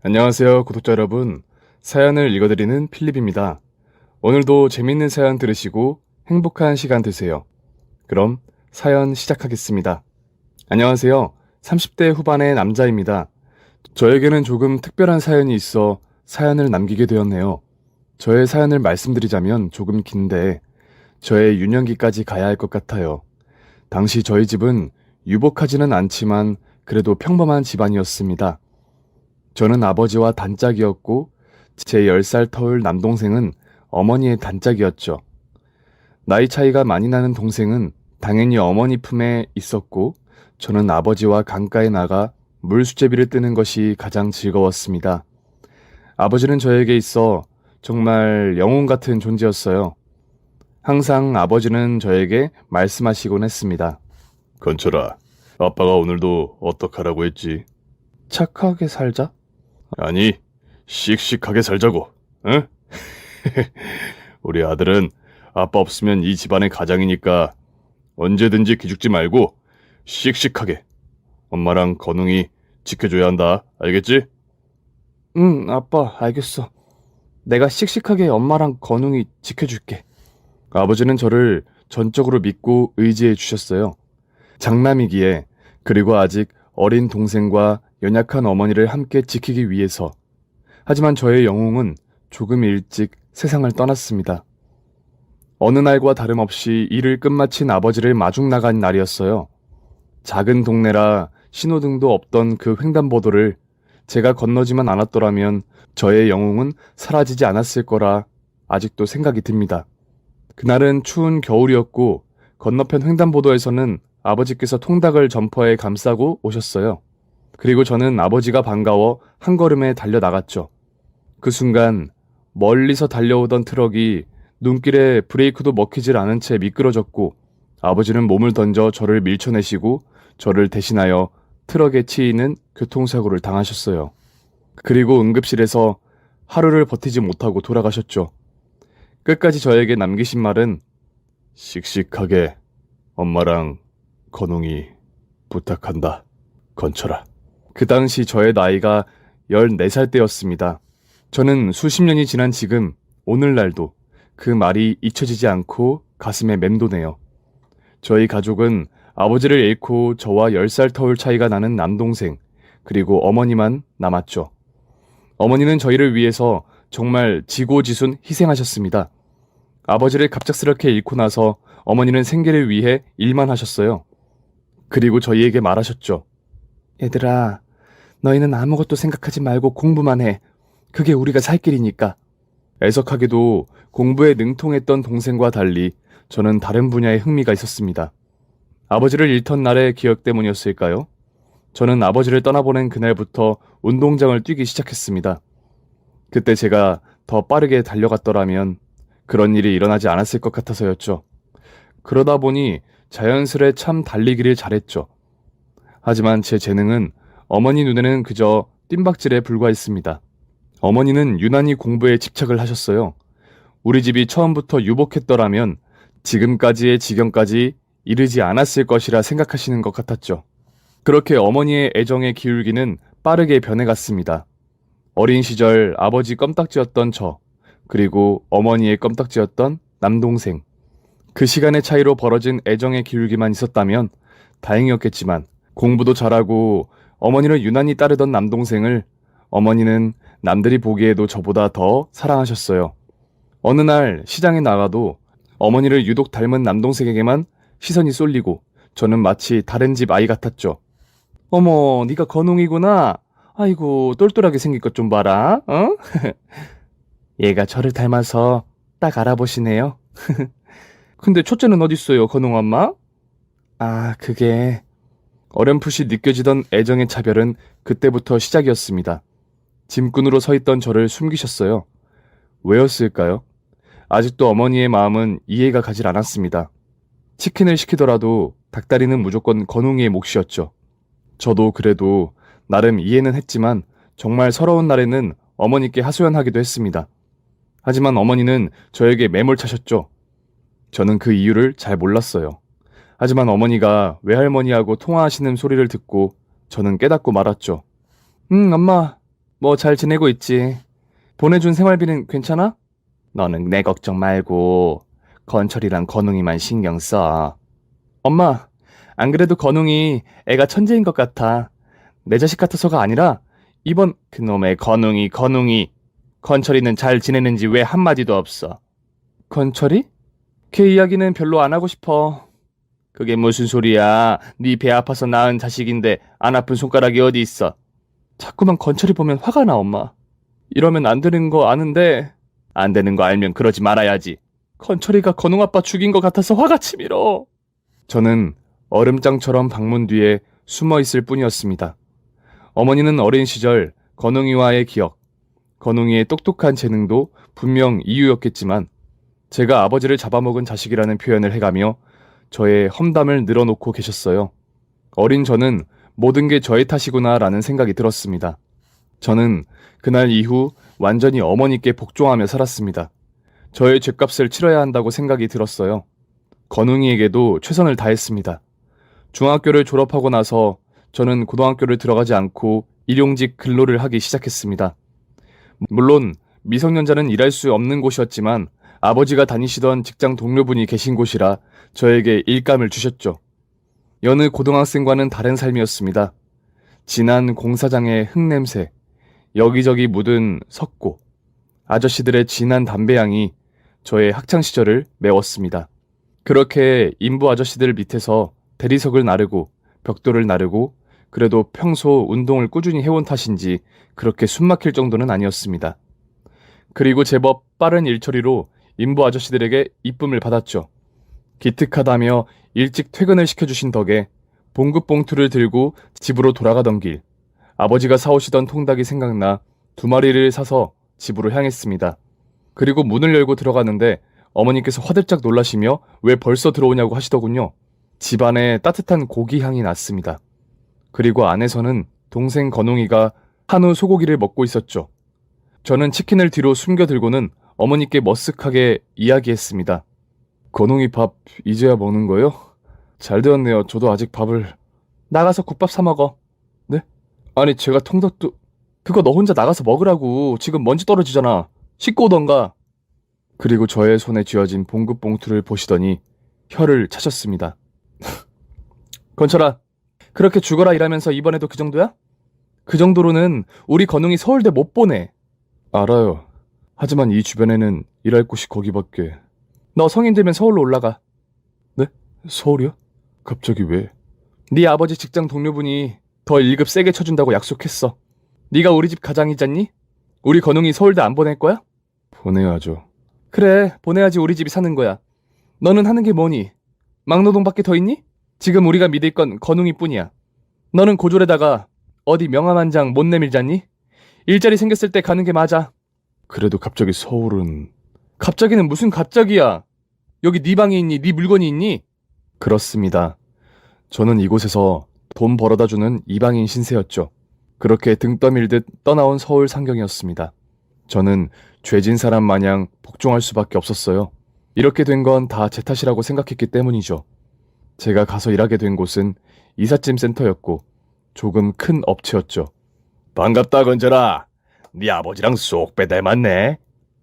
안녕하세요, 구독자 여러분. 사연을 읽어드리는 필립입니다. 오늘도 재밌는 사연 들으시고 행복한 시간 되세요. 그럼 사연 시작하겠습니다. 안녕하세요. 30대 후반의 남자입니다. 저에게는 조금 특별한 사연이 있어 사연을 남기게 되었네요. 저의 사연을 말씀드리자면 조금 긴데 저의 유년기까지 가야 할 것 같아요. 당시 저희 집은 유복하지는 않지만 그래도 평범한 집안이었습니다. 저는 아버지와 단짝이었고 제 10살 터울 남동생은 어머니의 단짝이었죠. 나이 차이가 많이 나는 동생은 당연히 어머니 품에 있었고 저는 아버지와 강가에 나가 물수제비를 뜨는 것이 가장 즐거웠습니다. 아버지는 저에게 있어 정말 영웅 같은 존재였어요. 항상 아버지는 저에게 말씀하시곤 했습니다. 건철아, 아빠가 오늘도 어떡하라고 했지? 착하게 살자? 아니, 씩씩하게 살자고, 응? 우리 아들은 아빠 없으면 이 집안의 가장이니까 언제든지 기죽지 말고 씩씩하게 엄마랑 건웅이 지켜줘야 한다, 알겠지? 응, 아빠, 알겠어. 내가 씩씩하게 엄마랑 건웅이 지켜줄게. 아버지는 저를 전적으로 믿고 의지해 주셨어요. 장남이기에 그리고 아직 어린 동생과 연약한 어머니를 함께 지키기 위해서. 하지만 저의 영웅은 조금 일찍 세상을 떠났습니다. 어느 날과 다름없이 일을 끝마친 아버지를 마중 나간 날이었어요. 작은 동네라 신호등도 없던 그 횡단보도를 제가 건너지만 않았더라면 저의 영웅은 사라지지 않았을 거라 아직도 생각이 듭니다. 그날은 추운 겨울이었고 건너편 횡단보도에서는 아버지께서 통닭을 점퍼에 감싸고 오셨어요. 그리고 저는 아버지가 반가워 한 걸음에 달려나갔죠. 그 순간 멀리서 달려오던 트럭이 눈길에 브레이크도 먹히질 않은 채 미끄러졌고 아버지는 몸을 던져 저를 밀쳐내시고 저를 대신하여 트럭에 치이는 교통사고를 당하셨어요. 그리고 응급실에서 하루를 버티지 못하고 돌아가셨죠. 끝까지 저에게 남기신 말은 씩씩하게 엄마랑 건웅이 부탁한다. 건철아. 그 당시 저의 나이가 14살 때였습니다. 저는 수십 년이 지난 지금 오늘날도 그 말이 잊혀지지 않고 가슴에 맴도네요. 저희 가족은 아버지를 잃고 저와 10살 터울 차이가 나는 남동생 그리고 어머니만 남았죠. 어머니는 저희를 위해서 정말 지고지순 희생하셨습니다. 아버지를 갑작스럽게 잃고 나서 어머니는 생계를 위해 일만 하셨어요. 그리고 저희에게 말하셨죠. 얘들아, 너희는 아무것도 생각하지 말고 공부만 해. 그게 우리가 살 길이니까. 애석하게도 공부에 능통했던 동생과 달리 저는 다른 분야에 흥미가 있었습니다. 아버지를 잃던 날의 기억 때문이었을까요? 저는 아버지를 떠나보낸 그날부터 운동장을 뛰기 시작했습니다. 그때 제가 더 빠르게 달려갔더라면 그런 일이 일어나지 않았을 것 같아서였죠. 그러다 보니 자연스레 참 달리기를 잘했죠. 하지만 제 재능은 어머니 눈에는 그저 뜀박질에 불과했습니다. 어머니는 유난히 공부에 집착을 하셨어요. 우리 집이 처음부터 유복했더라면 지금까지의 지경까지 이르지 않았을 것이라 생각하시는 것 같았죠. 그렇게 어머니의 애정의 기울기는 빠르게 변해갔습니다. 어린 시절 아버지 껌딱지였던 저, 그리고 어머니의 껌딱지였던 남동생. 그 시간의 차이로 벌어진 애정의 기울기만 있었다면 다행이었겠지만 공부도 잘하고 어머니를 유난히 따르던 남동생을 어머니는 남들이 보기에도 저보다 더 사랑하셨어요. 어느 날 시장에 나가도 어머니를 유독 닮은 남동생에게만 시선이 쏠리고 저는 마치 다른 집 아이 같았죠. 어머, 네가 건웅이구나. 아이고, 똘똘하게 생긴 것 좀 봐라. 어? 얘가 저를 닮아서 딱 알아보시네요. 근데 첫째는 어딨어요, 건웅 엄마? 아, 그게... 어렴풋이 느껴지던 애정의 차별은 그때부터 시작이었습니다. 짐꾼으로 서 있던 저를 숨기셨어요. 왜였을까요? 아직도 어머니의 마음은 이해가 가질 않았습니다. 치킨을 시키더라도 닭다리는 무조건 건웅이의 몫이었죠. 저도 그래도 나름 이해는 했지만 정말 서러운 날에는 어머니께 하소연하기도 했습니다. 하지만 어머니는 저에게 매몰차셨죠. 저는 그 이유를 잘 몰랐어요. 하지만 어머니가 외할머니하고 통화하시는 소리를 듣고 저는 깨닫고 말았죠. 엄마. 뭐 잘 지내고 있지. 보내준 생활비는 괜찮아? 너는 내 걱정 말고 건철이랑 건웅이만 신경 써. 엄마, 안 그래도 건웅이 애가 천재인 것 같아. 내 자식 같아서가 아니라 이번 그놈의 건웅이 건철이는 잘 지내는지 왜 한마디도 없어. 건철이? 걔 이야기는 별로 안 하고 싶어. 그게 무슨 소리야. 네 배 아파서 낳은 자식인데 안 아픈 손가락이 어디 있어. 자꾸만 건철이 보면 화가 나, 엄마. 이러면 안 되는 거 아는데 안 되는 거 알면 그러지 말아야지. 건철이가 건웅 아빠 죽인 것 같아서 화가 치밀어. 저는 얼음장처럼 방문 뒤에 숨어 있을 뿐이었습니다. 어머니는 어린 시절 건웅이와의 기억, 건웅이의 똑똑한 재능도 분명 이유였겠지만 제가 아버지를 잡아먹은 자식이라는 표현을 해가며 저의 험담을 늘어놓고 계셨어요. 어린 저는 모든 게 저의 탓이구나라는 생각이 들었습니다. 저는 그날 이후 완전히 어머니께 복종하며 살았습니다. 저의 죗값을 치러야 한다고 생각이 들었어요. 건웅이에게도 최선을 다했습니다. 중학교를 졸업하고 나서 저는 고등학교를 들어가지 않고 일용직 근로를 하기 시작했습니다. 물론 미성년자는 일할 수 없는 곳이었지만 아버지가 다니시던 직장 동료분이 계신 곳이라 저에게 일감을 주셨죠. 여느 고등학생과는 다른 삶이었습니다. 진한 공사장의 흙냄새, 여기저기 묻은 석고, 아저씨들의 진한 담배향이 저의 학창시절을 메웠습니다. 그렇게 인부 아저씨들 밑에서 대리석을 나르고 벽돌을 나르고 그래도 평소 운동을 꾸준히 해온 탓인지 그렇게 숨막힐 정도는 아니었습니다. 그리고 제법 빠른 일처리로 인부 아저씨들에게 이쁨을 받았죠. 기특하다며 일찍 퇴근을 시켜주신 덕에 봉급 봉투를 들고 집으로 돌아가던 길, 아버지가 사오시던 통닭이 생각나 2마리를 사서 집으로 향했습니다. 그리고 문을 열고 들어가는데 어머니께서 화들짝 놀라시며 왜 벌써 들어오냐고 하시더군요. 집안에 따뜻한 고기 향이 났습니다. 그리고 안에서는 동생 건웅이가 한우 소고기를 먹고 있었죠. 저는 치킨을 뒤로 숨겨 들고는 어머니께 머쓱하게 이야기했습니다. 건웅이 밥 이제야 먹는 거요? 잘 되었네요. 저도 아직 밥을... 나가서 국밥 사 먹어. 네? 아니 제가 통닭도... 그거 너 혼자 나가서 먹으라고. 지금 먼지 떨어지잖아. 씻고 오던가. 그리고 저의 손에 쥐어진 봉급 봉투를 보시더니 혀를 차셨습니다. 건철아, 그렇게 죽어라 일하면서 이번에도 그 정도야? 그 정도로는 우리 건웅이 서울대 못 보내. 알아요. 하지만 이 주변에는 일할 곳이 거기밖에. 너 성인 되면 서울로 올라가. 네? 서울이요? 갑자기 왜? 네 아버지 직장 동료분이 더 1급 세게 쳐준다고 약속했어. 네가 우리 집 가장이잖니? 우리 건웅이 서울대 안 보낼 거야? 보내야죠. 그래, 보내야지 우리 집이 사는 거야. 너는 하는 게 뭐니? 막노동밖에 더 있니? 지금 우리가 믿을 건 건웅이뿐이야. 너는 고졸에다가 어디 명함 한 장 못 내밀잖니? 일자리 생겼을 때 가는 게 맞아. 그래도 갑자기 서울은... 갑자기는 무슨 갑자기야. 여기 네 방이 있니? 네 물건이 있니? 그렇습니다. 저는 이곳에서 돈 벌어다 주는 이방인 신세였죠. 그렇게 등 떠밀듯 떠나온 서울 상경이었습니다. 저는 죄진 사람 마냥 복종할 수밖에 없었어요. 이렇게 된 건 다 제 탓이라고 생각했기 때문이죠. 제가 가서 일하게 된 곳은 이삿짐 센터였고 조금 큰 업체였죠. 반갑다 건철아. 네 아버지랑 쏙 빼 닮았네.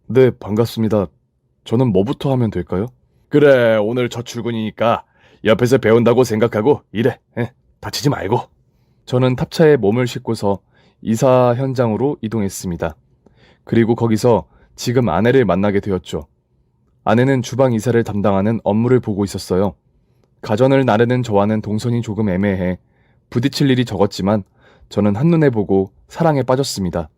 네, 반갑습니다. 저는 뭐부터 하면 될까요? 그래, 오늘 첫 출근이니까 옆에서 배운다고 생각하고 일해. 다치지 말고. 저는 탑차에 몸을 싣고서 이사 현장으로 이동했습니다. 그리고 거기서 지금 아내를 만나게 되었죠. 아내는 주방 이사를 담당하는 업무를 보고 있었어요. 가전을 나르는 저와는 동선이 조금 애매해 부딪힐 일이 적었지만 저는 한눈에 보고 사랑에 빠졌습니다.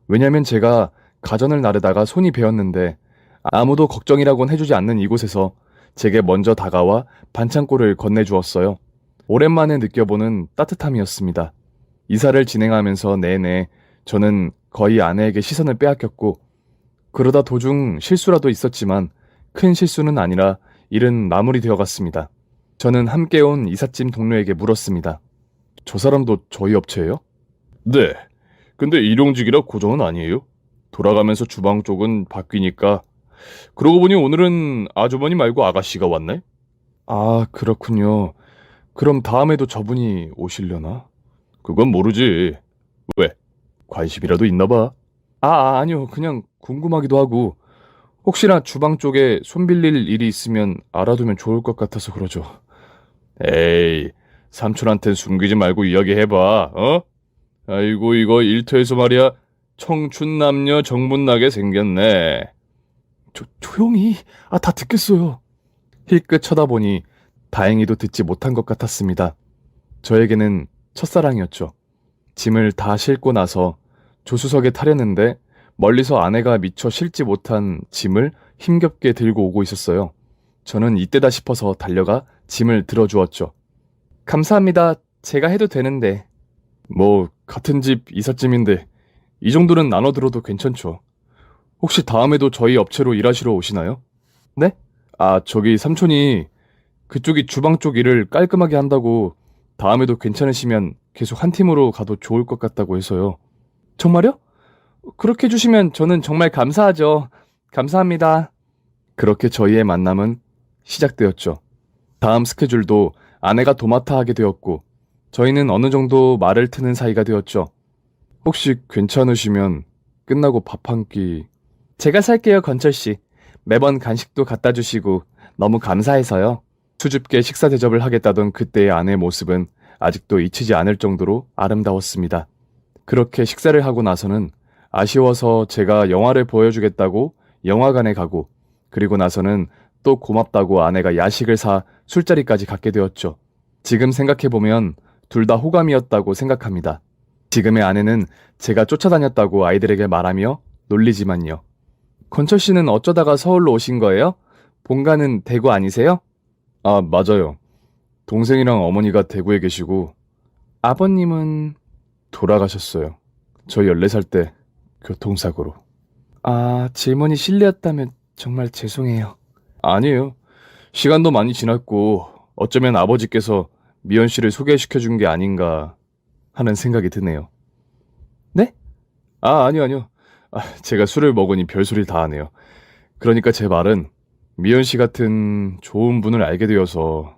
왜냐면 제가 가전을 나르다가 손이 베었는데 아무도 걱정이라곤 해주지 않는 이곳에서 제게 먼저 다가와 반창고를 건네주었어요. 오랜만에 느껴보는 따뜻함이었습니다. 이사를 진행하면서 내내 저는 거의 아내에게 시선을 빼앗겼고 그러다 도중 실수라도 있었지만 큰 실수는 아니라 일은 마무리되어 갔습니다. 저는 함께 온 이삿짐 동료에게 물었습니다. 저 사람도 저희 업체예요? 네. 근데 일용직이라 고정은 아니에요. 돌아가면서 주방 쪽은 바뀌니까. 그러고 보니 오늘은 아주머니 말고 아가씨가 왔네? 아, 그렇군요. 그럼 다음에도 저분이 오시려나? 그건 모르지. 왜? 관심이라도 있나 봐. 아니요. 그냥 궁금하기도 하고 혹시나 주방 쪽에 손 빌릴 일이 있으면 알아두면 좋을 것 같아서 그러죠. 에이, 삼촌한텐 숨기지 말고 이야기해봐, 어? 아이고, 이거 일터에서 말이야, 청춘 남녀 정문나게 생겼네. 조용히. 다 듣겠어요. 힐끗 쳐다보니 다행히도 듣지 못한 것 같았습니다. 저에게는 첫사랑이었죠. 짐을 다 싣고 나서 조수석에 타려는데 멀리서 아내가 미처 싣지 못한 짐을 힘겹게 들고 오고 있었어요. 저는 이때다 싶어서 달려가 짐을 들어주었죠. 감사합니다. 제가 해도 되는데. 뭐 같은 집 이삿짐인데 이 정도는 나눠 들어도 괜찮죠. 혹시 다음에도 저희 업체로 일하시러 오시나요? 네? 저기 삼촌이 그쪽이 주방 쪽 일을 깔끔하게 한다고 다음에도 괜찮으시면 계속 한 팀으로 가도 좋을 것 같다고 해서요. 정말요? 그렇게 해주시면 저는 정말 감사하죠. 감사합니다. 그렇게 저희의 만남은 시작되었죠. 다음 스케줄도 아내가 도맡아 하게 되었고, 저희는 어느 정도 말을 트는 사이가 되었죠. 혹시 괜찮으시면 끝나고 밥 한 끼. 제가 살게요, 건철씨. 매번 간식도 갖다 주시고 너무 감사해서요. 수줍게 식사 대접을 하겠다던 그때의 아내의 모습은 아직도 잊히지 않을 정도로 아름다웠습니다. 그렇게 식사를 하고 나서는 아쉬워서 제가 영화를 보여주겠다고 영화관에 가고, 그리고 나서는 또 고맙다고 아내가 야식을 사 술자리까지 갖게 되었죠. 지금 생각해보면 둘 다 호감이었다고 생각합니다. 지금의 아내는 제가 쫓아다녔다고 아이들에게 말하며 놀리지만요. 건철 씨는 어쩌다가 서울로 오신 거예요? 본가는 대구 아니세요? 맞아요. 동생이랑 어머니가 대구에 계시고 아버님은 돌아가셨어요. 저 14살 때 교통사고로. 질문이 실례였다면 정말 죄송해요. 아니에요. 시간도 많이 지났고 어쩌면 아버지께서 미연 씨를 소개시켜 준 게 아닌가 하는 생각이 드네요. 네? 아니요. 제가 술을 먹으니 별소리 다 하네요. 그러니까 제 말은 미연 씨 같은 좋은 분을 알게 되어서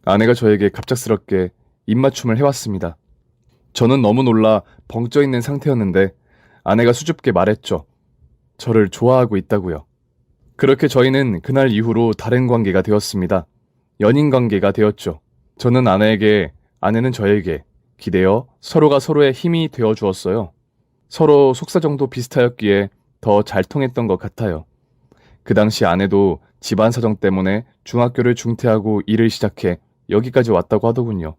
아내가 저에게 갑작스럽게 입맞춤을 해왔습니다. 저는 너무 놀라 벙쪄 있는 상태였는데 아내가 수줍게 말했죠. 저를 좋아하고 있다고요. 그렇게 저희는 그날 이후로 다른 관계가 되었습니다. 연인 관계가 되었죠. 저는 아내에게, 아내는 저에게 기대어 서로가 서로의 힘이 되어 주었어요. 서로 속사정도 비슷하였기에 더 잘 통했던 것 같아요. 그 당시 아내도 집안 사정 때문에 중학교를 중퇴하고 일을 시작해 여기까지 왔다고 하더군요.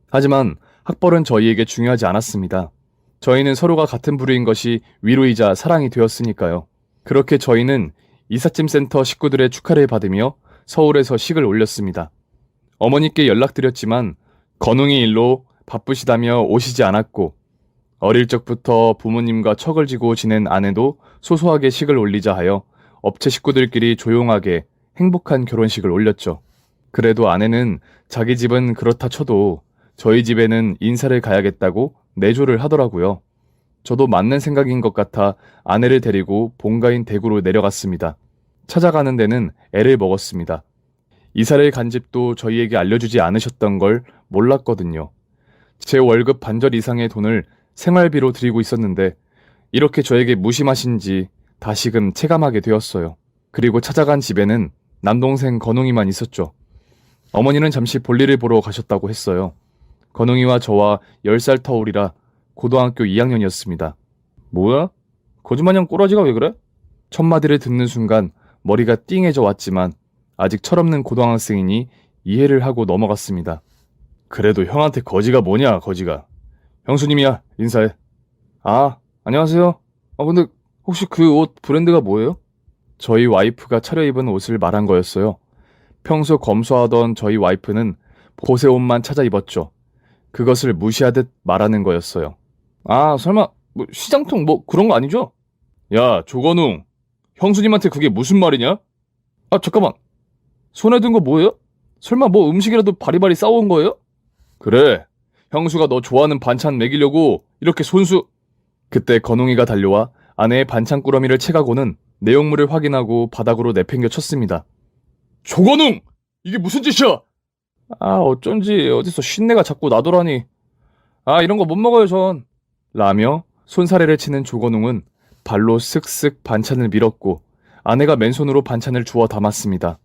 하지만 학벌은 저희에게 중요하지 않았습니다. 저희는 서로가 같은 부류인 것이 위로이자 사랑이 되었으니까요. 그렇게 저희는 이삿짐 센터 식구들의 축하를 받으며 서울에서 식을 올렸습니다. 어머니께 연락드렸지만 건웅이 일로 바쁘시다며 오시지 않았고, 어릴 적부터 부모님과 척을 지고 지낸 아내도 소소하게 식을 올리자 하여 업체 식구들끼리 조용하게 행복한 결혼식을 올렸죠. 그래도 아내는 자기 집은 그렇다 쳐도 저희 집에는 인사를 가야겠다고 내조를 하더라고요. 저도 맞는 생각인 것 같아 아내를 데리고 본가인 대구로 내려갔습니다. 찾아가는 데는 애를 먹었습니다. 이사를 간 집도 저희에게 알려주지 않으셨던 걸 몰랐거든요. 제 월급 반절 이상의 돈을 생활비로 드리고 있었는데 이렇게 저에게 무심하신지 다시금 체감하게 되었어요. 그리고 찾아간 집에는 남동생 건웅이만 있었죠. 어머니는 잠시 볼일을 보러 가셨다고 했어요. 건웅이와 저와 10살 터울이라 고등학교 2학년이었습니다. 뭐야? 거짓마냥 꼬라지가 왜 그래? 첫 마디를 듣는 순간 머리가 띵해져 왔지만 아직 철없는 고등학생이니 이해를 하고 넘어갔습니다. 그래도 형한테 거지가 뭐냐, 거지가. 형수님이야, 인사해. 안녕하세요. 근데 혹시 그 옷 브랜드가 뭐예요? 저희 와이프가 차려입은 옷을 말한 거였어요. 평소 검소하던 저희 와이프는 보세 옷만 찾아 입었죠. 그것을 무시하듯 말하는 거였어요. 설마 뭐 시장통 뭐 그런 거 아니죠? 야, 조건웅. 형수님한테 그게 무슨 말이냐? 잠깐만. 손에 든 거 뭐예요? 설마 뭐 음식이라도 바리바리 싸온 거예요? 그래. 형수가 너 좋아하는 반찬 먹이려고 이렇게 손수... 그때 건웅이가 달려와 아내의 반찬 꾸러미를 채가고는 내용물을 확인하고 바닥으로 내팽겨 쳤습니다. 조건웅! 이게 무슨 짓이야? 어쩐지 어디서 쉰내가 자꾸 나더라니. 이런 거 못 먹어요, 전. 라며 손사래를 치는 조건웅은 발로 쓱쓱 반찬을 밀었고 아내가 맨손으로 반찬을 주워 담았습니다.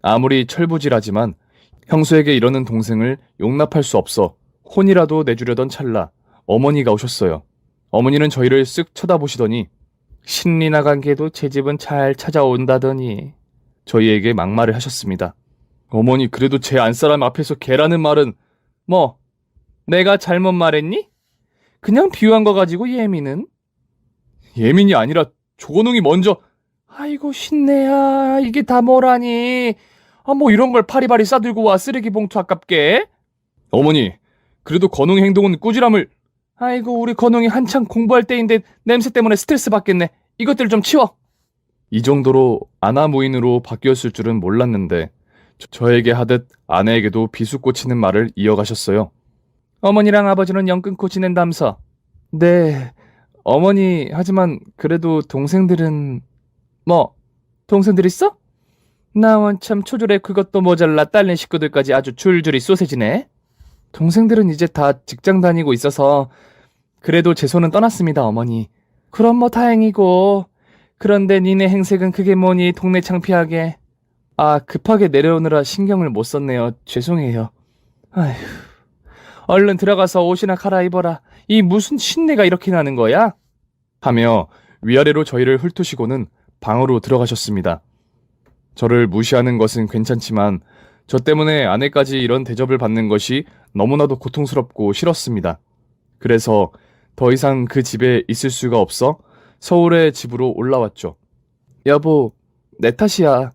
아무리 철부지라지만 형수에게 이러는 동생을 용납할 수 없어 혼이라도 내주려던 찰나 어머니가 오셨어요. 어머니는 저희를 쓱 쳐다보시더니 신리 나간 개도 제 집은 잘 찾아온다더니 저희에게 막말을 하셨습니다. 어머니, 그래도 제 안사람 앞에서 개라는 말은 뭐 내가 잘못 말했니? 그냥 비유한 거 가지고 예민은? 예민이 아니라 조건웅이 먼저. 아이고 신내야, 이게 다 뭐라니. 뭐 이런 걸 파리바리 싸들고 와, 쓰레기 봉투 아깝게. 어머니, 그래도 건웅이 행동은 꾸지람을. 아이고 우리 건웅이 한창 공부할 때인데 냄새 때문에 스트레스 받겠네. 이것들 좀 치워. 이 정도로 아나무인으로 바뀌었을 줄은 몰랐는데 저에게 하듯 아내에게도 비수 꽂히는 말을 이어가셨어요. 어머니랑 아버지는 영 끊고 지낸다면서. 네, 어머니, 하지만 그래도 동생들은. 뭐, 동생들 있어? 나 원참 초졸에 그것도 모자라 딸린 식구들까지 아주 줄줄이 소세지네. 동생들은 이제 다 직장 다니고 있어서 그래도 제 손은 떠났습니다, 어머니. 그럼 뭐 다행이고. 그런데 니네 행색은 그게 뭐니, 동네 창피하게. 급하게 내려오느라 신경을 못 썼네요. 죄송해요. 아휴, 얼른 들어가서 옷이나 갈아입어라. 이 무슨 신내가 이렇게 나는 거야? 하며 위아래로 저희를 훑으시고는 방으로 들어가셨습니다. 저를 무시하는 것은 괜찮지만 저 때문에 아내까지 이런 대접을 받는 것이 너무나도 고통스럽고 싫었습니다. 그래서 더 이상 그 집에 있을 수가 없어 서울의 집으로 올라왔죠. 여보, 내 탓이야.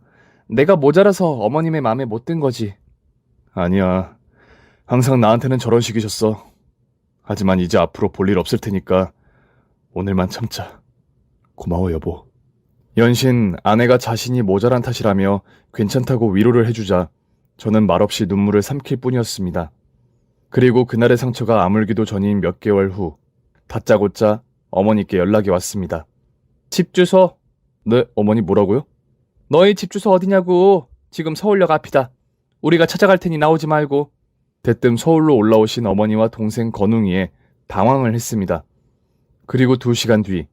내가 모자라서 어머님의 마음에 못 든 거지. 아니야. 항상 나한테는 저런 식이셨어. 하지만 이제 앞으로 볼 일 없을 테니까 오늘만 참자. 고마워, 여보. 연신 아내가 자신이 모자란 탓이라며 괜찮다고 위로를 해주자 저는 말없이 눈물을 삼킬 뿐이었습니다. 그리고 그날의 상처가 아물기도 전인 몇 개월 후 다짜고짜 어머니께 연락이 왔습니다. 집 주소. 네, 어머니, 뭐라고요? 너희 집 주소 어디냐고. 지금 서울역 앞이다. 우리가 찾아갈 테니 나오지 말고. 대뜸 서울로 올라오신 어머니와 동생 건웅이에 당황을 했습니다. 그리고 2시간 뒤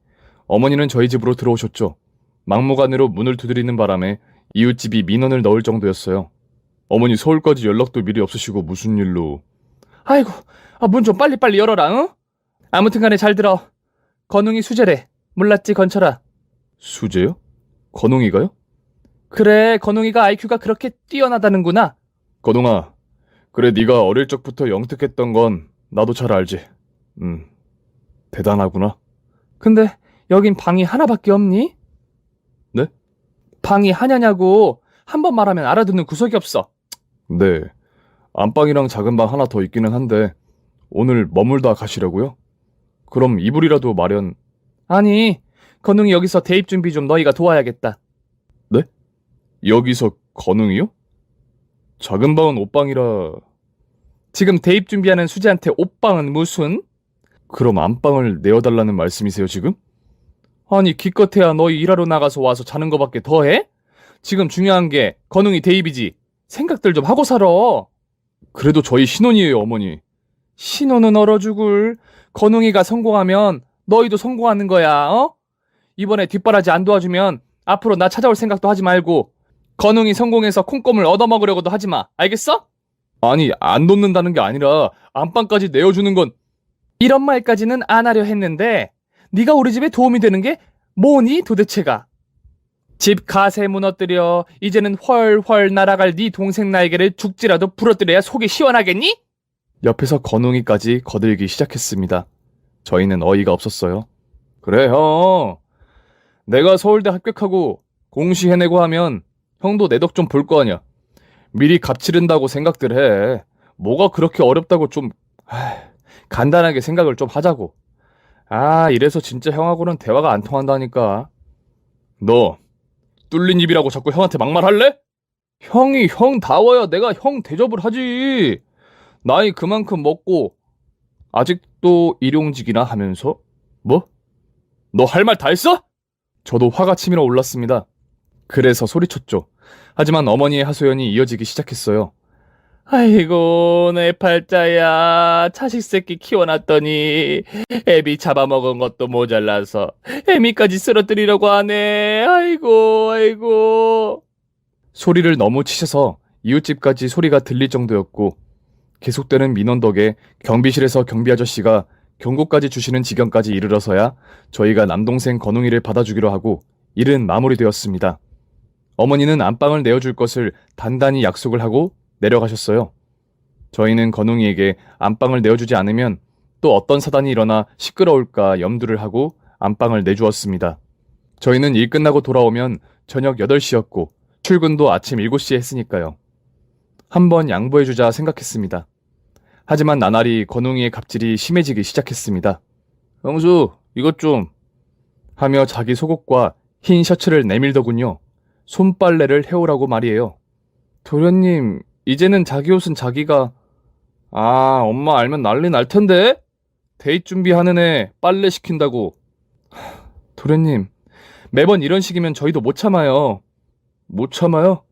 어머니는 저희 집으로 들어오셨죠. 막무가내로 문을 두드리는 바람에 이웃집이 민원을 넣을 정도였어요. 어머니, 서울까지 연락도 미리 없으시고 무슨 일로. 아이고, 문 좀 빨리빨리 열어라, 응? 아무튼 간에 잘 들어. 건웅이 수재래. 몰랐지, 건철아. 수재요? 건웅이가요? 그래, 건웅이가 IQ가 그렇게 뛰어나다는구나. 건웅아, 그래, 네가 어릴 적부터 영특했던 건 나도 잘 알지. 대단하구나. 근데 여긴 방이 하나밖에 없니? 네? 방이 하냐냐고. 한 번 말하면 알아듣는 구석이 없어. 네, 안방이랑 작은 방 하나 더 있기는 한데 오늘 머물다 가시려고요? 그럼 이불이라도 마련. 아니, 건웅이 여기서 대입 준비 좀 너희가 도와야겠다. 네? 여기서 건웅이요? 작은 방은 옷방이라. 지금 대입 준비하는 수지한테 옷방은 무슨? 그럼 안방을 내어달라는 말씀이세요, 지금? 아니, 기껏해야 너희 일하러 나가서 와서 자는 거밖에 더 해? 지금 중요한 게 건웅이 대입이지. 생각들 좀 하고 살아. 그래도 저희 신혼이에요, 어머니. 신혼은 얼어 죽을. 건웅이가 성공하면 너희도 성공하는 거야, 어? 이번에 뒷바라지 안 도와주면 앞으로 나 찾아올 생각도 하지 말고 건웅이 성공해서 콩고물 얻어먹으려고도 하지 마. 알겠어? 아니, 안 돕는다는 게 아니라 안방까지 내어주는 건. 이런 말까지는 안 하려 했는데 네가 우리 집에 도움이 되는 게 뭐니 도대체가? 집 가세 무너뜨려 이제는 훨훨 날아갈 네 동생 날개를 죽지라도 부러뜨려야 속이 시원하겠니? 옆에서 건웅이까지 거들기 시작했습니다. 저희는 어이가 없었어요. 그래, 형. 내가 서울대 합격하고 공시 해내고 하면 형도 내 덕 좀 볼 거 아니야. 미리 값 치른다고 생각들 해. 뭐가 그렇게 어렵다고 좀 간단하게 생각을 좀 하자고. 이래서 진짜 형하고는 대화가 안 통한다니까. 너 뚫린 입이라고 자꾸 형한테 막말할래? 형이 형다워야 내가 형 대접을 하지. 나이 그만큼 먹고 아직도 일용직이나 하면서. 뭐? 너 할 말 다 했어? 저도 화가 치밀어 올랐습니다. 그래서 소리쳤죠. 하지만 어머니의 하소연이 이어지기 시작했어요. 아이고, 내 팔자야. 자식 새끼 키워놨더니 애비 잡아먹은 것도 모자라서 애미까지 쓰러뜨리려고 하네. 아이고, 아이고. 소리를 너무 치셔서 이웃집까지 소리가 들릴 정도였고 계속되는 민원 덕에 경비실에서 경비 아저씨가 경고까지 주시는 지경까지 이르러서야 저희가 남동생 건웅이를 받아주기로 하고 일은 마무리되었습니다. 어머니는 안방을 내어줄 것을 단단히 약속을 하고 내려가셨어요. 저희는 건웅이에게 안방을 내어주지 않으면 또 어떤 사단이 일어나 시끄러울까 염두를 하고 안방을 내주었습니다. 저희는 일 끝나고 돌아오면 저녁 8시였고 출근도 아침 7시에 했으니까요. 한번 양보해주자 생각했습니다. 하지만 나날이 건웅이의 갑질이 심해지기 시작했습니다. 형수, 이것 좀 하며 자기 속옷과 흰 셔츠를 내밀더군요. 손빨래를 해오라고 말이에요. 도련님, 이제는 자기 옷은 자기가... 아, 엄마 알면 난리 날 텐데? 데이트 준비하는 애 빨래 시킨다고. 도련님, 매번 이런 식이면 저희도 못 참아요. 못 참아요?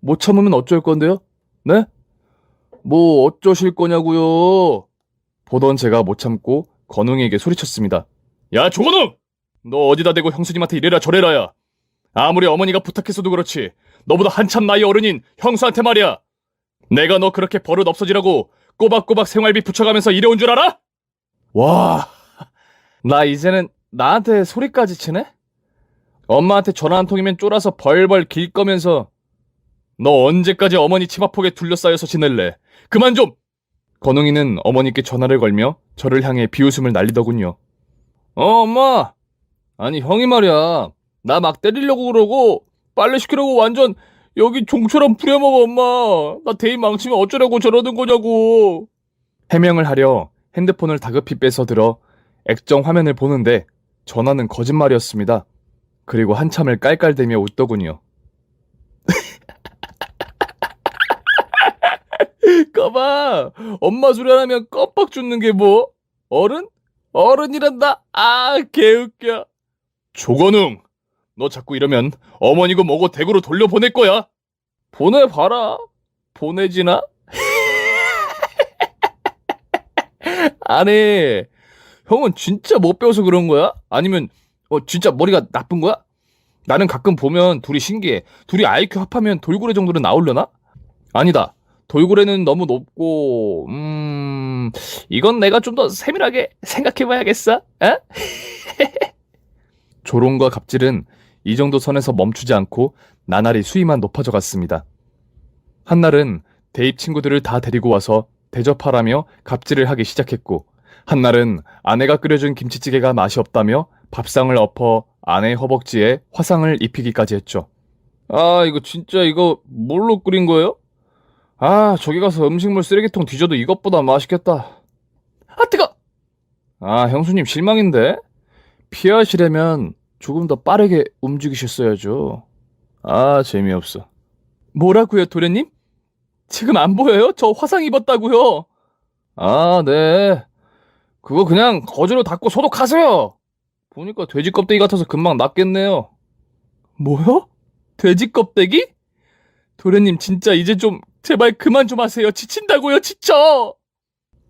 못 참으면 어쩔 건데요? 네? 뭐 어쩌실 거냐고요? 보던 제가 못 참고 건웅에게 소리쳤습니다. 야, 조건웅! 너 어디다 대고 형수님한테 이래라 저래라야. 아무리 어머니가 부탁했어도 그렇지. 너보다 한참 나이 어른인 형수한테 말이야. 내가 너 그렇게 버릇 없어지라고 꼬박꼬박 생활비 붙여가면서 일해온 줄 알아? 와, 나 이제는 나한테 소리까지 치네? 엄마한테 전화 한 통이면 쫄아서 벌벌 길 거면서 너 언제까지 어머니 치마폭에 둘러싸여서 지낼래? 그만 좀! 건웅이는 어머니께 전화를 걸며 저를 향해 비웃음을 날리더군요. 엄마! 아니 형이 말이야. 나 막 때리려고 그러고 빨래 시키려고 완전 여기 종처럼 부려먹어 엄마. 나 데이 망치면 어쩌려고 저러는 거냐고. 해명을 하려 핸드폰을 다급히 빼서 들어 액정 화면을 보는데 전화는 거짓말이었습니다. 그리고 한참을 깔깔대며 웃더군요. 꺼봐. 엄마 소리 하면 껌뻑 죽는 게 뭐? 어른? 어른이란다. 아, 개웃겨. 조건웅, 너 자꾸 이러면 어머니고 뭐고 댁으로 돌려보낼 거야. 보내봐라. 보내지나? 아니, 형은 진짜 못 배워서 그런 거야? 아니면 진짜 머리가 나쁜 거야? 나는 가끔 보면 둘이 신기해. 둘이 IQ 합하면 돌고래 정도는 나오려나? 아니다. 돌고래는 너무 높고 이건 내가 좀 더 세밀하게 생각해봐야겠어. 에? 조롱과 갑질은 이 정도 선에서 멈추지 않고 나날이 수위만 높아져 갔습니다. 한날은 대입 친구들을 다 데리고 와서 대접하라며 갑질을 하기 시작했고, 한날은 아내가 끓여준 김치찌개가 맛이 없다며 밥상을 엎어 아내의 허벅지에 화상을 입히기까지 했죠. 아, 이거 진짜 이거 뭘로 끓인 거예요? 아, 저기 가서 음식물 쓰레기통 뒤져도 이것보다 맛있겠다. 아, 뜨거! 아, 형수님 실망인데? 피하시려면 조금 더 빠르게 움직이셨어야죠. 아, 재미없어. 뭐라고요, 도련님? 지금 안 보여요? 저 화상 입었다고요. 아, 네. 그거 그냥 거즈로 닦고 소독하세요. 보니까 돼지 껍데기 같아서 금방 낫겠네요. 뭐요? 돼지 껍데기? 도련님 진짜 이제 좀 제발 그만 좀 하세요. 지친다고요, 지쳐.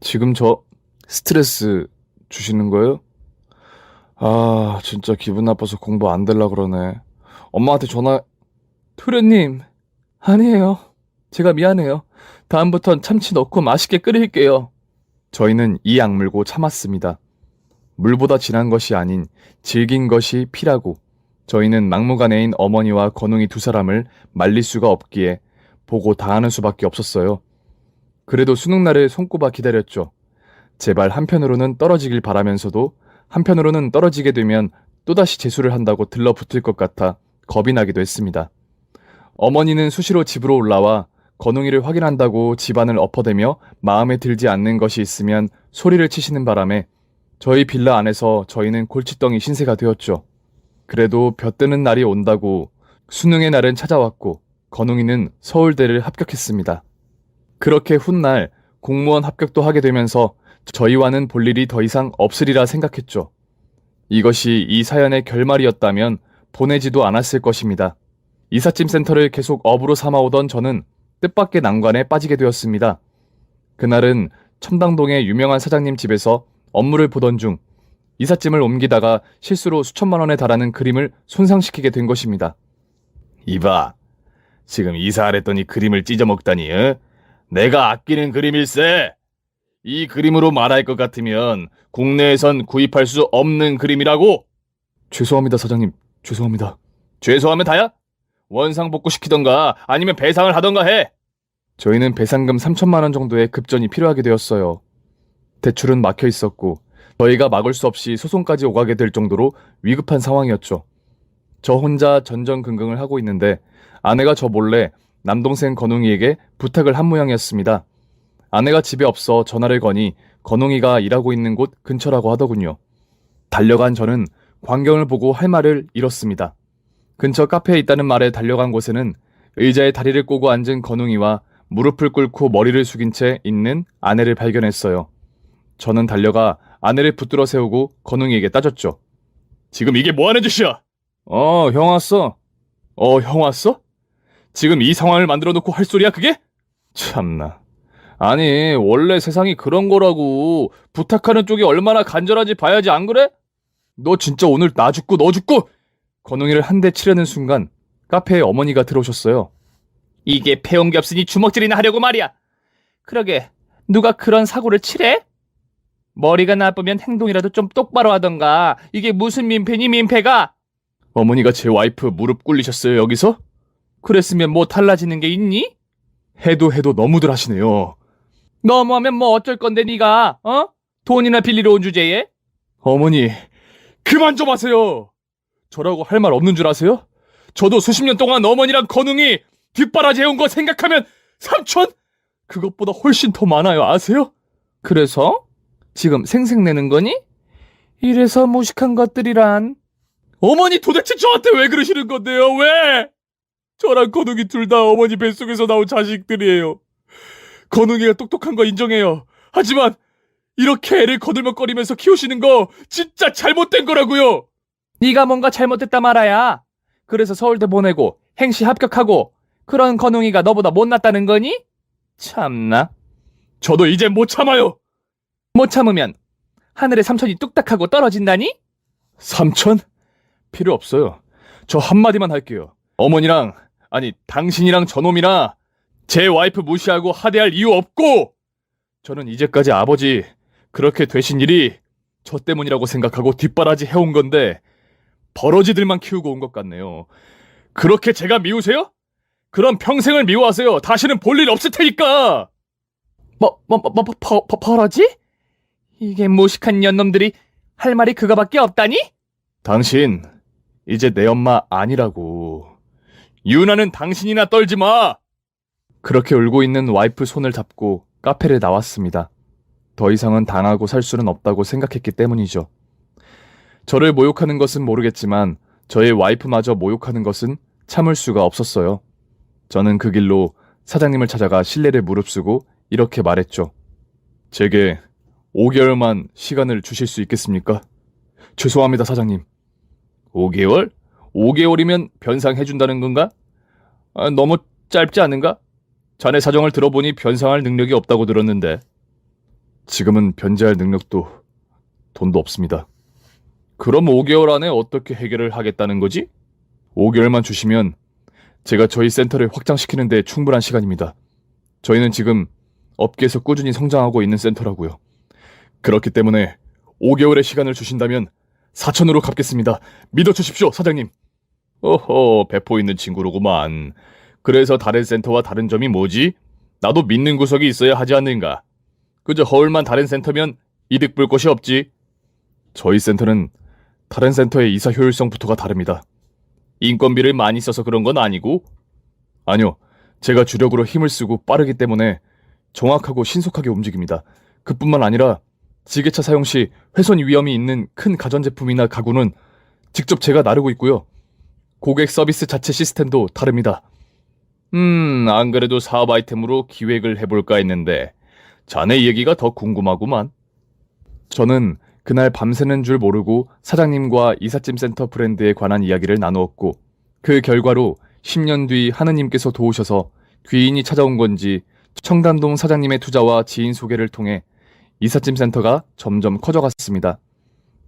지금 저 스트레스 주시는 거예요? 아, 진짜 기분 나빠서 공부 안 될라 그러네. 엄마한테 전화... 도련님, 아니에요. 제가 미안해요. 다음부턴 참치 넣고 맛있게 끓일게요. 저희는 이 악물고 참았습니다. 물보다 진한 것이 아닌 질긴 것이 피라고 저희는 막무가내인 어머니와 건웅이 두 사람을 말릴 수가 없기에 보고 당하는 수밖에 없었어요. 그래도 수능날을 손꼽아 기다렸죠. 제발 한편으로는 떨어지길 바라면서도 한편으로는 떨어지게 되면 또다시 재수를 한다고 들러붙을 것 같아 겁이 나기도 했습니다. 어머니는 수시로 집으로 올라와 건웅이를 확인한다고 집안을 엎어대며 마음에 들지 않는 것이 있으면 소리를 치시는 바람에 저희 빌라 안에서 저희는 골칫덩이 신세가 되었죠. 그래도 벼뜨는 날이 온다고 수능의 날은 찾아왔고 건웅이는 서울대를 합격했습니다. 그렇게 훗날 공무원 합격도 하게 되면서 저희와는 볼 일이 더 이상 없으리라 생각했죠. 이것이 이 사연의 결말이었다면 보내지도 않았을 것입니다. 이삿짐 센터를 계속 업으로 삼아오던 저는 뜻밖의 난관에 빠지게 되었습니다. 그날은 첨당동의 유명한 사장님 집에서 업무를 보던 중 이삿짐을 옮기다가 실수로 수천만 원에 달하는 그림을 손상시키게 된 것입니다. 이봐, 지금 이사하랬더니 그림을 찢어먹다니, 어? 내가 아끼는 그림일세. 이 그림으로 말할 것 같으면 국내에선 구입할 수 없는 그림이라고. 죄송합니다, 사장님. 죄송합니다. 죄송하면 다야? 원상복구 시키던가 아니면 배상을 하던가 해. 저희는 배상금 3천만 원 정도의 급전이 필요하게 되었어요. 대출은 막혀 있었고 저희가 막을 수 없이 소송까지 오가게 될 정도로 위급한 상황이었죠. 저 혼자 전전긍긍을 하고 있는데 아내가 저 몰래 남동생 건웅이에게 부탁을 한 모양이었습니다. 아내가 집에 없어 전화를 거니 건웅이가 일하고 있는 곳 근처라고 하더군요. 달려간 저는 광경을 보고 할 말을 잃었습니다. 근처 카페에 있다는 말에 달려간 곳에는 의자에 다리를 꼬고 앉은 건웅이와 무릎을 꿇고 머리를 숙인 채 있는 아내를 발견했어요. 저는 달려가 아내를 붙들어 세우고 건웅이에게 따졌죠. 지금 이게 뭐하는 짓이야? 형 왔어. 형 왔어? 지금 이 상황을 만들어 놓고 할 소리야 그게? 참나. 아니, 원래 세상이 그런 거라고. 부탁하는 쪽이 얼마나 간절한지 봐야지, 안 그래? 너 진짜 오늘 나 죽고 너 죽고! 건웅이를 한 대 치려는 순간 카페에 어머니가 들어오셨어요. 이게 배운 게 없으니 주먹질이나 하려고 말이야. 그러게, 누가 그런 사고를 치래? 머리가 나쁘면 행동이라도 좀 똑바로 하던가. 이게 무슨 민폐니 민폐가? 어머니가 제 와이프 무릎 꿇리셨어요, 여기서? 그랬으면 뭐 달라지는 게 있니? 해도 너무들 하시네요. 너무하면 뭐 어쩔 건데 네가 돈이나 빌리러 온 주제에? 어머니, 그만 좀 하세요. 저라고 할 말 없는 줄 아세요? 저도 수십 년 동안 어머니랑 건웅이 뒷바라지 해온 거 생각하면 삼촌? 그것보다 훨씬 더 많아요, 아세요? 그래서? 지금 생색내는 거니? 이래서 무식한 것들이란. 어머니 도대체 저한테 왜 그러시는 건데요, 왜? 저랑 건웅이 둘 다 어머니 뱃속에서 나온 자식들이에요. 건웅이가 똑똑한 거 인정해요. 하지만 이렇게 애를 거들먹거리면서 키우시는 거 진짜 잘못된 거라고요. 네가 뭔가 잘못했다 말아야. 그래서 서울대 보내고 행시 합격하고 그런 건웅이가 너보다 못났다는 거니? 참나. 저도 이제 못 참아요. 못 참으면 하늘에 삼천이 뚝딱하고 떨어진다니? 삼천? 필요 없어요. 저 한마디만 할게요. 어머니랑, 아니 당신이랑 저놈이나 제 와이프 무시하고 하대할 이유 없고, 저는 이제까지 아버지 그렇게 되신 일이 저 때문이라고 생각하고 뒷바라지 해온 건데 버러지들만 키우고 온 것 같네요. 그렇게 제가 미우세요? 그럼 평생을 미워하세요. 다시는 볼 일 없을 테니까. 버러지? 이게 무식한 년놈들이 할 말이 그거밖에 없다니? 당신 이제 내 엄마 아니라고. 유나는 당신이나 떨지 마. 그렇게 울고 있는 와이프 손을 잡고 카페를 나왔습니다. 더 이상은 당하고 살 수는 없다고 생각했기 때문이죠. 저를 모욕하는 것은 모르겠지만 저의 와이프마저 모욕하는 것은 참을 수가 없었어요. 저는 그 길로 사장님을 찾아가 실례를 무릅쓰고 이렇게 말했죠. 제게 5개월만 시간을 주실 수 있겠습니까? 죄송합니다, 사장님. 5개월? 5개월이면 변상해준다는 건가? 너무 짧지 않은가? 자네 사정을 들어보니 변상할 능력이 없다고 들었는데. 지금은 변제할 능력도 돈도 없습니다. 그럼 5개월 안에 어떻게 해결을 하겠다는 거지? 5개월만 주시면 제가 저희 센터를 확장시키는 데 충분한 시간입니다. 저희는 지금 업계에서 꾸준히 성장하고 있는 센터라고요. 그렇기 때문에 5개월의 시간을 주신다면 4천으로 갚겠습니다. 믿어주십시오, 사장님. 오호, 배포 있는 친구로구만. 그래서 다른 센터와 다른 점이 뭐지? 나도 믿는 구석이 있어야 하지 않는가? 그저 허울만 다른 센터면 이득 볼 것이 없지. 저희 센터는 다른 센터의 이사 효율성부터가 다릅니다. 인건비를 많이 써서 그런 건 아니고? 아니요, 제가 주력으로 힘을 쓰고 빠르기 때문에 정확하고 신속하게 움직입니다. 그뿐만 아니라 지게차 사용 시 훼손 위험이 있는 큰 가전제품이나 가구는 직접 제가 나르고 있고요. 고객 서비스 자체 시스템도 다릅니다. 안 그래도 사업 아이템으로 기획을 해볼까 했는데 자네 얘기가 더 궁금하구만. 저는 그날 밤새는 줄 모르고 사장님과 이삿짐 센터 브랜드에 관한 이야기를 나누었고, 그 결과로 10년 뒤 하느님께서 도우셔서 귀인이 찾아온 건지 청담동 사장님의 투자와 지인 소개를 통해 이삿짐 센터가 점점 커져갔습니다.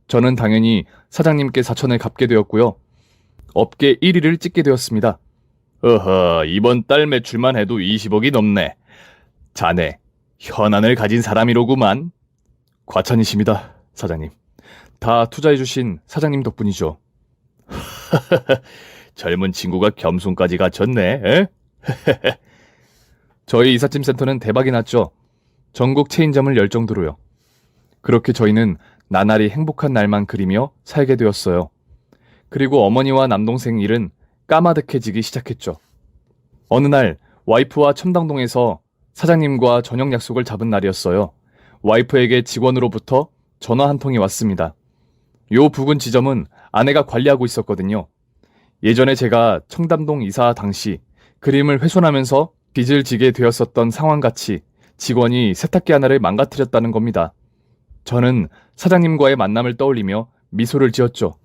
저는 당연히 사장님께 사천을 갚게 되었고요. 업계 1위를 찍게 되었습니다. 어허, 이번 달 매출만 해도 20억이 넘네. 자네, 현안을 가진 사람이로구만. 과찬이십니다, 사장님. 다 투자해주신 사장님 덕분이죠. 젊은 친구가 겸손까지 갖췄네. 에? 저희 이삿짐 센터는 대박이 났죠. 전국 체인점을 열 정도로요. 그렇게 저희는 나날이 행복한 날만 그리며 살게 되었어요. 그리고 어머니와 남동생 일은 까마득해지기 시작했죠. 어느 날 와이프와 첨당동에서 사장님과 저녁 약속을 잡은 날이었어요. 와이프에게 직원으로부터 전화 한 통이 왔습니다. 요 부근 지점은 아내가 관리하고 있었거든요. 예전에 제가 청담동 이사 당시 그림을 훼손하면서 빚을 지게 되었었던 상황같이 직원이 세탁기 하나를 망가뜨렸다는 겁니다. 저는 사장님과의 만남을 떠올리며 미소를 지었죠.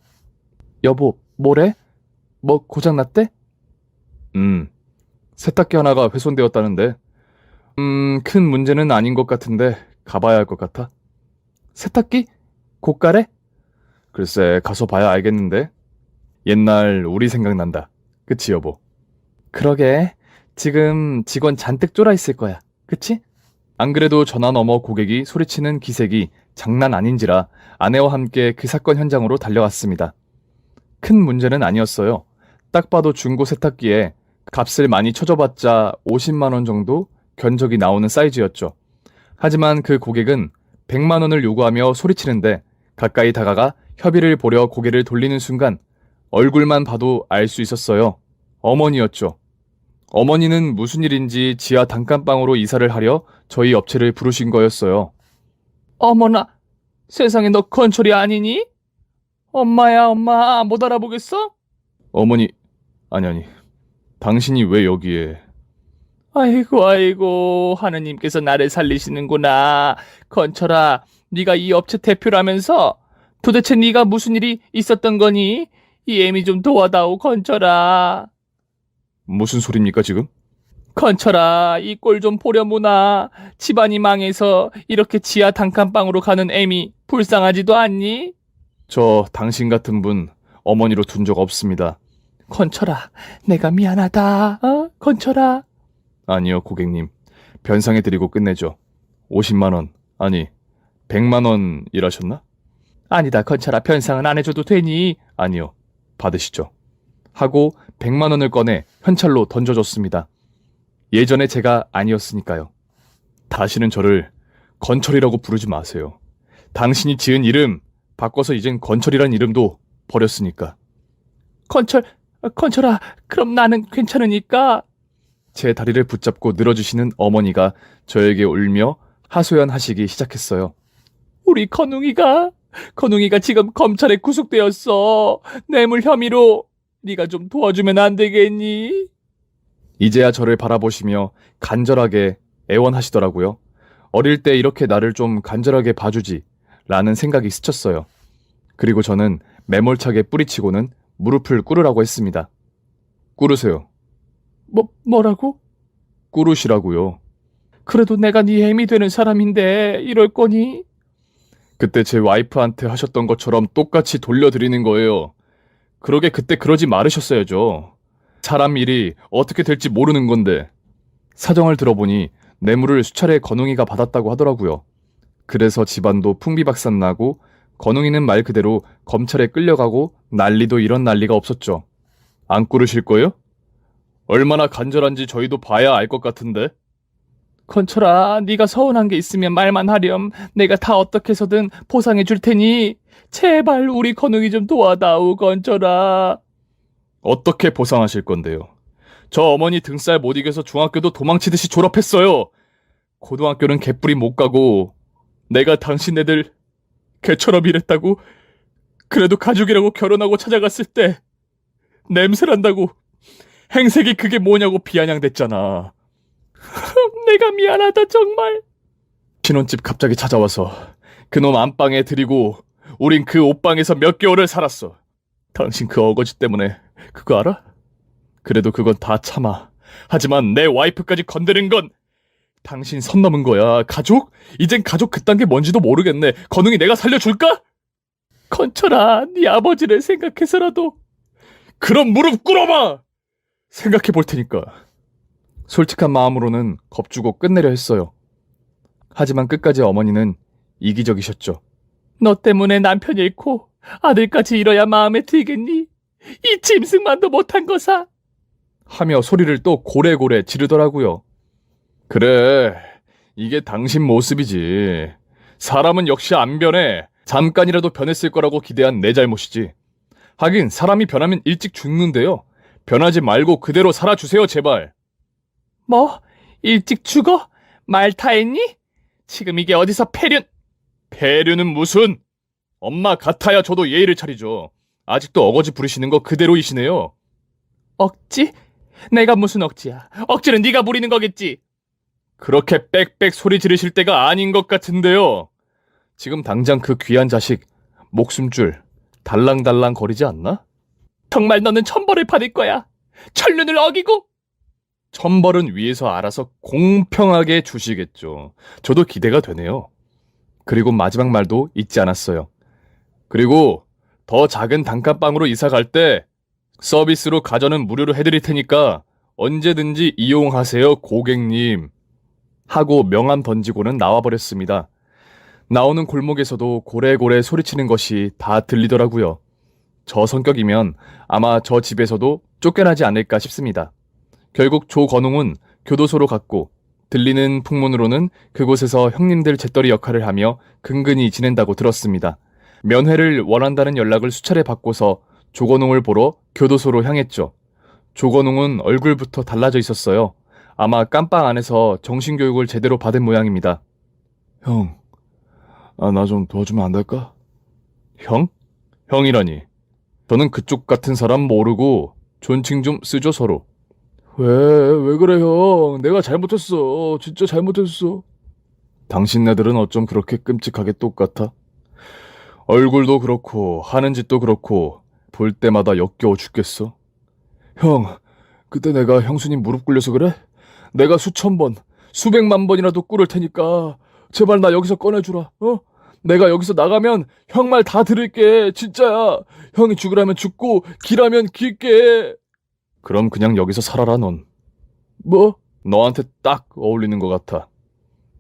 여보, 뭐래? 뭐 고장났대? 세탁기 하나가 훼손되었다는데. 큰 문제는 아닌 것 같은데 가봐야 할 것 같아. 세탁기? 고가래? 글쎄, 가서 봐야 알겠는데. 옛날 우리 생각난다. 그치, 여보? 그러게. 지금 직원 잔뜩 쫄아 있을 거야. 그치? 안 그래도 전화 너머 고객이 소리치는 기색이 장난 아닌지라 아내와 함께 그 사건 현장으로 달려갔습니다. 큰 문제는 아니었어요. 딱 봐도 중고 세탁기에 값을 많이 쳐줘봤자 50만 원 정도 견적이 나오는 사이즈였죠. 하지만 그 고객은 100만 원을 요구하며 소리치는데 가까이 다가가 협의를 보려 고개를 돌리는 순간 얼굴만 봐도 알 수 있었어요. 어머니였죠. 어머니는 무슨 일인지 지하 단칸방으로 이사를 하려 저희 업체를 부르신 거였어요. 어머나, 세상에 너 건철이 아니니? 엄마야, 엄마, 못 알아보겠어? 어머니, 아니, 당신이 왜 여기에? 아이고, 하느님께서 나를 살리시는구나. 건철아, 네가 이 업체 대표라면서 도대체 네가 무슨 일이 있었던 거니? 이 애미 좀 도와다오, 건철아. 무슨 소리입니까, 지금? 건철아, 이 꼴 좀 보려무나. 집안이 망해서 이렇게 지하 단칸방으로 가는 애미 불쌍하지도 않니? 저 당신 같은 분 어머니로 둔 적 없습니다. 건철아, 내가 미안하다. 건철아. 아니요, 고객님. 변상해드리고 끝내죠. 50만 원, 아니 100만 원 일하셨나? 아니다, 건철아. 변상은 안 해줘도 되니? 아니요, 받으시죠. 하고 100만 원을 꺼내 현찰로 던져줬습니다. 예전에 제가 아니었으니까요. 다시는 저를 건철이라고 부르지 마세요. 당신이 지은 이름 바꿔서 이젠 건철이란 이름도 버렸으니까. 건철아, 그럼 나는 괜찮으니까? 제 다리를 붙잡고 늘어주시는 어머니가 저에게 울며 하소연하시기 시작했어요. 우리 건웅이가 지금 검찰에 구속되었어. 뇌물 혐의로. 네가 좀 도와주면 안 되겠니? 이제야 저를 바라보시며 간절하게 애원하시더라고요. 어릴 때 이렇게 나를 좀 간절하게 봐주지 라는 생각이 스쳤어요. 그리고 저는 매몰차게 뿌리치고는 무릎을 꿇으라고 했습니다. 꿇으세요. 뭐라고? 꿇으시라고요. 그래도 내가 네 애미 되는 사람인데 이럴 거니? 그때 제 와이프한테 하셨던 것처럼 똑같이 돌려드리는 거예요. 그러게 그때 그러지 말으셨어야죠. 사람 일이 어떻게 될지 모르는 건데. 사정을 들어보니 뇌물을 수차례 건웅이가 받았다고 하더라고요. 그래서 집안도 풍비박산나고 건웅이는 말 그대로 검찰에 끌려가고 난리도 이런 난리가 없었죠. 안 꿇으실 거예요? 얼마나 간절한지 저희도 봐야 알 것 같은데. 건철아, 네가 서운한 게 있으면 말만 하렴. 내가 다 어떻게 해서든 보상해 줄 테니 제발 우리 건웅이 좀 도와다오, 건철아. 어떻게 보상하실 건데요? 저 어머니 등살 못 이겨서 중학교도 도망치듯이 졸업했어요. 고등학교는 개뿔이 못 가고 내가 당신 애들 개처럼 일했다고? 그래도 가족이라고 결혼하고 찾아갔을 때 냄새난다고 행색이 그게 뭐냐고 비아냥댔잖아. 내가 미안하다, 정말. 신혼집 갑자기 찾아와서 그놈 안방에 들이고 우린 그 옷방에서 몇 개월을 살았어. 당신 그 어거지 때문에 그거 알아? 그래도 그건 다 참아. 하지만 내 와이프까지 건드린 건 당신 선 넘은 거야. 가족? 이젠 가족 그딴 게 뭔지도 모르겠네. 건웅이 내가 살려줄까? 건철아, 네 아버지를 생각해서라도. 그럼 무릎 꿇어봐! 생각해 볼 테니까. 솔직한 마음으로는 겁주고 끝내려 했어요. 하지만 끝까지 어머니는 이기적이셨죠. 너 때문에 남편 잃고 아들까지 잃어야 마음에 들겠니? 이 짐승만도 못한 거사. 하며 소리를 또 고래고래 지르더라고요. 그래, 이게 당신 모습이지. 사람은 역시 안 변해. 잠깐이라도 변했을 거라고 기대한 내 잘못이지. 하긴 사람이 변하면 일찍 죽는데요. 변하지 말고 그대로 살아주세요, 제발. 뭐? 일찍 죽어? 말 타했니? 지금 이게 어디서 폐륜은 무슨? 엄마 같아야 저도 예의를 차리죠. 아직도 어거지 부리시는 거 그대로이시네요. 억지? 내가 무슨 억지야. 억지는 네가 부리는 거겠지. 그렇게 빽빽 소리 지르실 때가 아닌 것 같은데요. 지금 당장 그 귀한 자식 목숨줄 달랑달랑 거리지 않나? 정말 너는 천벌을 받을 거야. 천륜을 어기고. 천벌은 위에서 알아서 공평하게 주시겠죠. 저도 기대가 되네요. 그리고 마지막 말도 잊지 않았어요. 그리고 더 작은 단칸방으로 이사 갈 때 서비스로 가전은 무료로 해드릴 테니까 언제든지 이용하세요, 고객님. 하고 명함 던지고는 나와버렸습니다. 나오는 골목에서도 고래고래 소리치는 것이 다 들리더라고요. 저 성격이면 아마 저 집에서도 쫓겨나지 않을까 싶습니다. 결국 조건웅은 교도소로 갔고 들리는 풍문으로는 그곳에서 형님들 재떨이 역할을 하며 근근히 지낸다고 들었습니다. 면회를 원한다는 연락을 수차례 받고서 조건웅을 보러 교도소로 향했죠. 조건웅은 얼굴부터 달라져 있었어요. 아마 깜빵 안에서 정신교육을 제대로 받은 모양입니다. 형, 나 좀 도와주면 안 될까? 형? 형이라니. 저는 그쪽 같은 사람 모르고 존칭 좀 쓰죠, 서로. 왜 그래, 형? 내가 잘못했어. 진짜 잘못했어. 당신네들은 어쩜 그렇게 끔찍하게 똑같아? 얼굴도 그렇고 하는 짓도 그렇고 볼 때마다 역겨워 죽겠어. 형, 그때 내가 형수님 무릎 꿇려서 그래? 내가 수천 번, 수백만 번이라도 꿇을 테니까 제발 나 여기서 꺼내주라. 어? 내가 여기서 나가면 형 말 다 들을게. 진짜야. 형이 죽으라면 죽고 기라면 길게. 그럼 그냥 여기서 살아라, 넌. 뭐? 너한테 딱 어울리는 것 같아.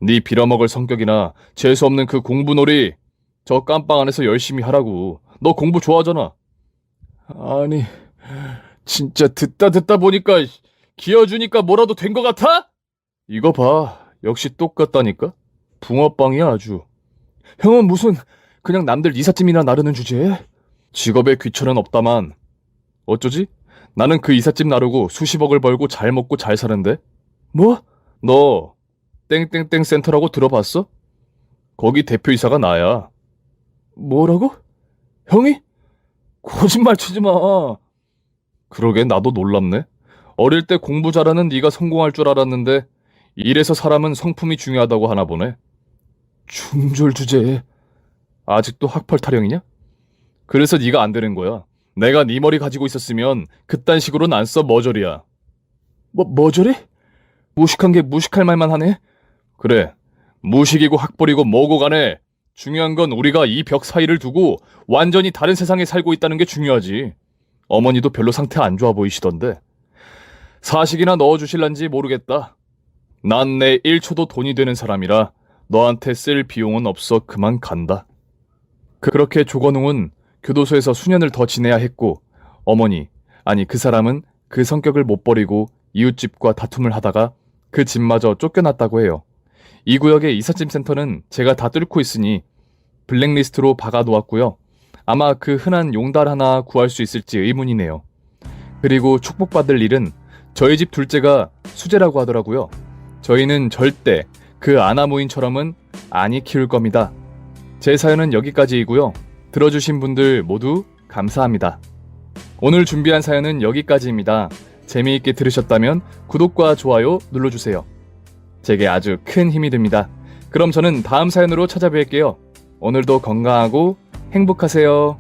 네 빌어먹을 성격이나 재수없는 그 공부놀이 저 깜빵 안에서 열심히 하라고. 너 공부 좋아하잖아. 아니, 진짜 듣다 보니까 기어주니까 뭐라도 된 것 같아? 이거 봐. 역시 똑같다니까? 붕어빵이야 아주. 형은 무슨 그냥 남들 이삿짐이나 나르는 주제에? 직업에 귀천은 없다만 어쩌지? 나는 그 이삿짐 나르고 수십억을 벌고 잘 먹고 잘 사는데? 뭐? 너 땡땡땡 센터라고 들어봤어? 거기 대표이사가 나야. 뭐라고? 형이? 거짓말 치지 마. 그러게 나도 놀랍네. 어릴 때 공부 잘하는 네가 성공할 줄 알았는데 이래서 사람은 성품이 중요하다고 하나 보네. 중졸 주제에 아직도 학벌 타령이냐? 그래서 네가 안 되는 거야. 내가 네 머리 가지고 있었으면 그딴 식으로는 안 써 머저리야. 머저리? 무식한 게 무식할 말만 하네. 그래, 무식이고 학벌이고 뭐고 간에 중요한 건 우리가 이 벽 사이를 두고 완전히 다른 세상에 살고 있다는 게 중요하지. 어머니도 별로 상태 안 좋아 보이시던데. 사식이나 넣어주실란지 모르겠다. 난 내 1초도 돈이 되는 사람이라 너한테 쓸 비용은 없어 그만 간다. 그렇게 조건웅은 교도소에서 수년을 더 지내야 했고 어머니, 아니 그 사람은 그 성격을 못 버리고 이웃집과 다툼을 하다가 그 집마저 쫓겨났다고 해요. 이 구역의 이삿짐 센터는 제가 다 뚫고 있으니 블랙리스트로 박아놓았고요. 아마 그 흔한 용달 하나 구할 수 있을지 의문이네요. 그리고 축복받을 일은 저희 집 둘째가 수재라고 하더라고요. 저희는 절대 그 아나무인처럼은 아니 키울 겁니다. 제 사연은 여기까지이고요. 들어주신 분들 모두 감사합니다. 오늘 준비한 사연은 여기까지입니다. 재미있게 들으셨다면 구독과 좋아요 눌러주세요. 제게 아주 큰 힘이 됩니다. 그럼 저는 다음 사연으로 찾아뵐게요. 오늘도 건강하고 행복하세요.